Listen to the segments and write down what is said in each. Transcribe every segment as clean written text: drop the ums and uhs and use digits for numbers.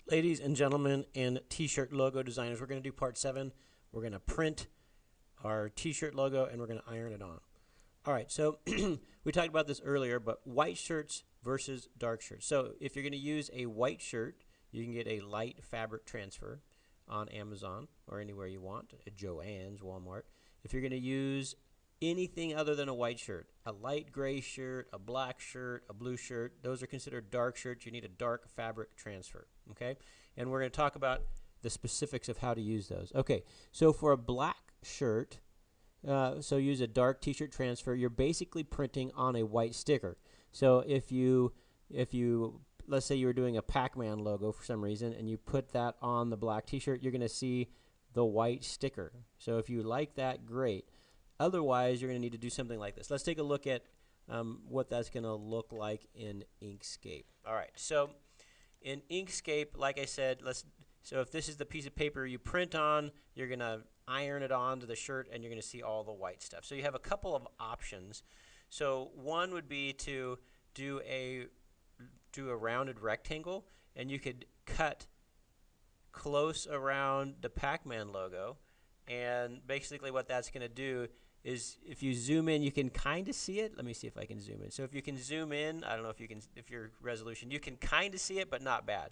Ladies and gentlemen and t-shirt logo designers, we're going to do part 7. We're going to print our t-shirt logo and we're going to iron it on. All right, so we talked about this earlier, but white shirts versus dark shirts. So if you're going to use a white shirt, you can get a light fabric transfer on Amazon or anywhere you want, at Joann's, Walmart. If you're going to use anything other than a white shirt, a light gray shirt, a black shirt, a blue shirt, those are considered dark shirts. You need a dark fabric transfer, okay? And we're going to talk about the specifics of how to use those. Okay, so for a black shirt, so use a dark t-shirt transfer, you're basically printing on a white sticker. So if you let's say you were doing a Pac-Man logo for some reason and you put that on the black t-shirt, you're going to see the white sticker. So if you like that, great. Otherwise, you're going to need to do something like this. Let's take a look at what that's going to look like in Inkscape. All right, so in Inkscape, like I said, so if this is the piece of paper you print on, you're going to iron it onto the shirt and you're going to see all the white stuff. So you have a couple of options. So one would be to do a rounded rectangle, and you could cut close around the Pac-Man logo, and basically what that's going to do is if you zoom in, you can kind of see it. Let me see if I can zoom in. So if you can zoom in, I don't know if you can, if your resolution, you can kind of see it, but not bad.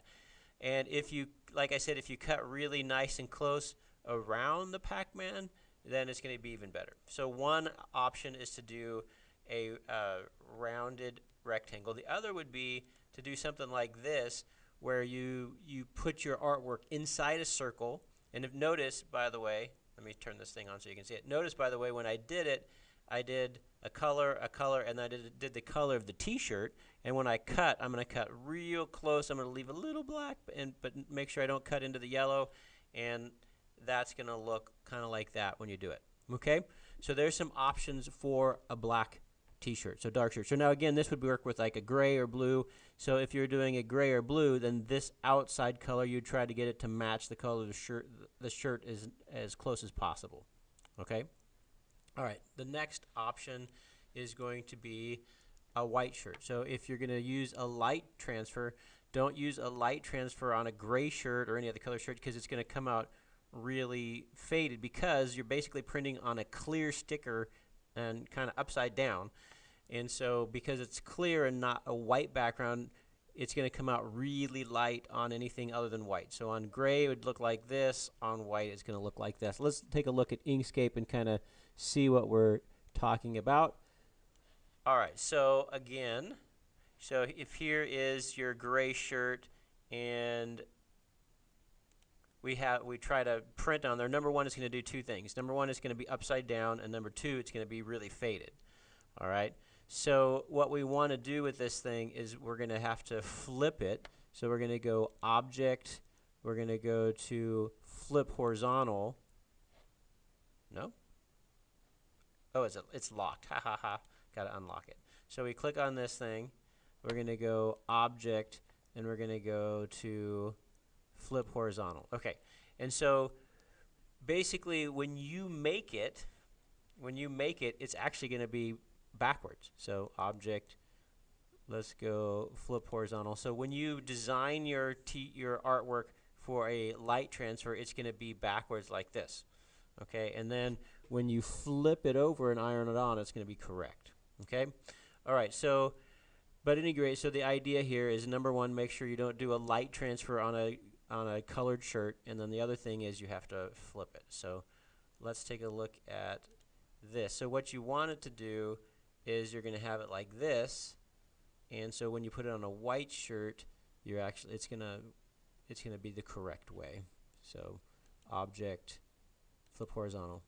And if you, like I said, if you cut really nice and close around the Pac-Man, then it's going to be even better. So one option is to do a rounded rectangle. The other would be to do something like this, where you put your artwork inside a circle. And if notice, by the way, let me turn this thing on so you can see it. Notice, by the way, when I did it, I did a color, and I did the color of the t-shirt. And when I cut, I'm going to cut real close. I'm going to leave a little black, but make sure I don't cut into the yellow. And that's going to look kind of like that when you do it. Okay? So there's some options for a black t-shirt, so dark shirt. So now again, this would work with like a gray or blue. So if you're doing a gray or blue, then this outside color, you'd try to get it to match the color of the shirt. The shirt is as close as possible. Okay? All right, the next option is going to be a white shirt. So if you're going to use a light transfer, don't use a light transfer on a gray shirt or any other color shirt, because it's going to come out really faded, because you're basically printing on a clear sticker and kind of upside down. And so because it's clear and not a white background, it's going to come out really light on anything other than white. So on gray, it would look like this. On white, it's going to look like this. Let's take a look at Inkscape and kind of see what we're talking about. All right, so again, so if here is your gray shirt, and we try to print on there. Number one is going to do two things. Number one is going to be upside down, and number two, it's going to be really faded. All right. So what we want to do with this thing is we're going to have to flip it. So we're going to go Object. We're going to go to Flip Horizontal. No? Oh, it's locked. Ha ha ha. Got to unlock it. So we click on this thing. We're going to go Object, and we're going to go to Flip Horizontal. Okay. And so basically when you make it, it's actually going to be backwards. So Object, let's go Flip Horizontal. So when you design your artwork for a light transfer, it's going to be backwards like this. Okay? And then when you flip it over and iron it on, it's going to be correct. Okay? All right. So but anyway, so the idea here is, number one, make sure you don't do a light transfer on a colored shirt, and then the other thing is you have to flip it. So let's take a look at this. So what you want it to do is you're going to have it like this, and so when you put it on a white shirt, you're actually it's going to be the correct way. So Object, Flip Horizontal.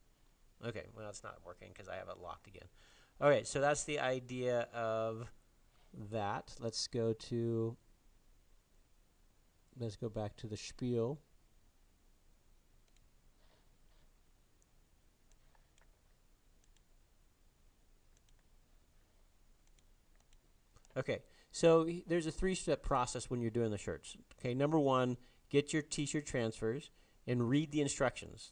Okay, well, it's not working because I have it locked again. All right, so that's the idea of that. Let's go back to the spiel. Okay, so there's a three-step process when you're doing the shirts. Okay, number one, get your t-shirt transfers and read the instructions.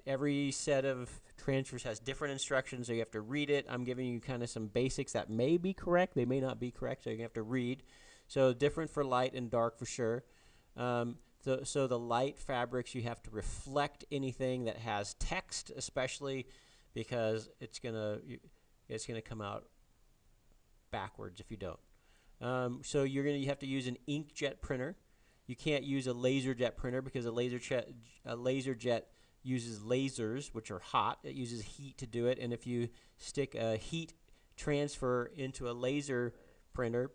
Every set of transfers has different instructions, so you have to read it. I'm giving you kind of some basics that may be correct. They may not be correct, so you have to read. So different for light and dark for sure. So the light fabrics, you have to reflect anything that has text, especially because it's gonna come out backwards if you don't. So you have to use an inkjet printer. You can't use a laser jet printer because a laser jet uses lasers, which are hot. It uses heat to do it, and if you stick a heat transfer into a laser printer,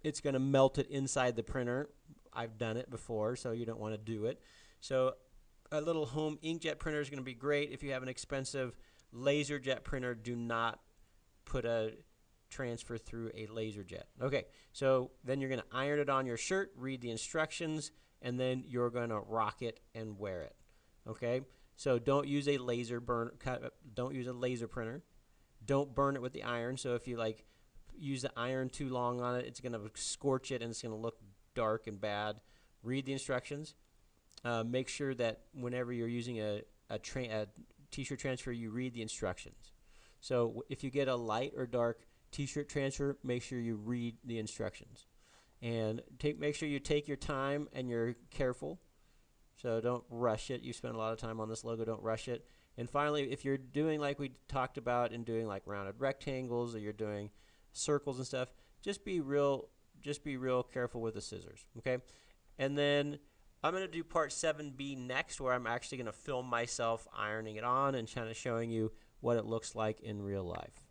it's going to melt it inside the printer. I've done it before, so you don't want to do it. So a little home inkjet printer is going to be great. If you have an expensive laser jet printer, do not put a transfer through a laser jet. Okay, so then you're going to iron it on your shirt, read the instructions, and then you're going to rock it and wear it. Okay, so don't use a laser don't use a laser printer. Don't burn it with the iron. So if you use the iron too long on it, it's going to scorch it and it's going to look dark and bad. Read the instructions. Make sure that whenever you're using a t-shirt transfer, you read the instructions. So if you get a light or dark t-shirt transfer, make sure you read the instructions. And make sure you take your time and you're careful. So don't rush it. You spend a lot of time on this logo. Don't rush it. And finally, if you're doing like we talked about and doing like rounded rectangles, or you're doing circles and stuff, just be real careful with the scissors, okay? And then I'm going to do part 7B next, where I'm actually going to film myself ironing it on and kind of showing you what it looks like in real life.